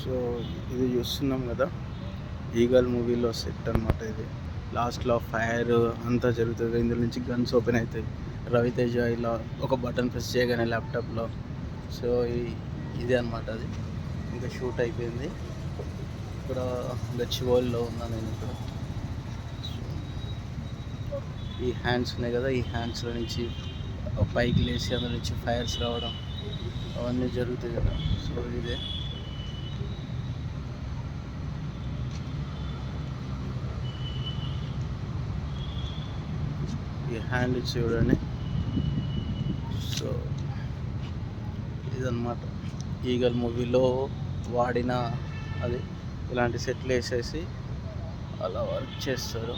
So ఇది చూస్తున్నాం కదా, ఈగల్ మూవీలో సెట్ అనమాట ఇది. లాస్ట్లో ఫైర్ అంతా జరుగుతుంది, ఇందులో నుంచి గన్స్ ఓపెన్ అవుతాయి. రవితేజ ఇలా ఒక బటన్ ప్రెస్ చేయగానే ల్యాప్టాప్లో. సో ఇది అనమాట అది. ఇంకా షూట్ అయిపోయింది. ఇక్కడ గచ్చిబౌలిలో ఉన్నాను నేను ఇక్కడ. ఈ హ్యాండ్స్ ఉన్నాయి కదా, ఈ హ్యాండ్స్లో నుంచి పైకి లేచి అందులో నుంచి ఫైర్స్ రావడం అవన్నీ జరుగుతాయి కదా. సో ఇదే ఈ హ్యాండ్ ఇచ్చి చూడండి. సో ఇదన్నమాట ఈగల్ మూవీలో వాడిన అది. ఇలాంటి సెట్లు వేసేసి అలా వర్క్ చేస్తారు.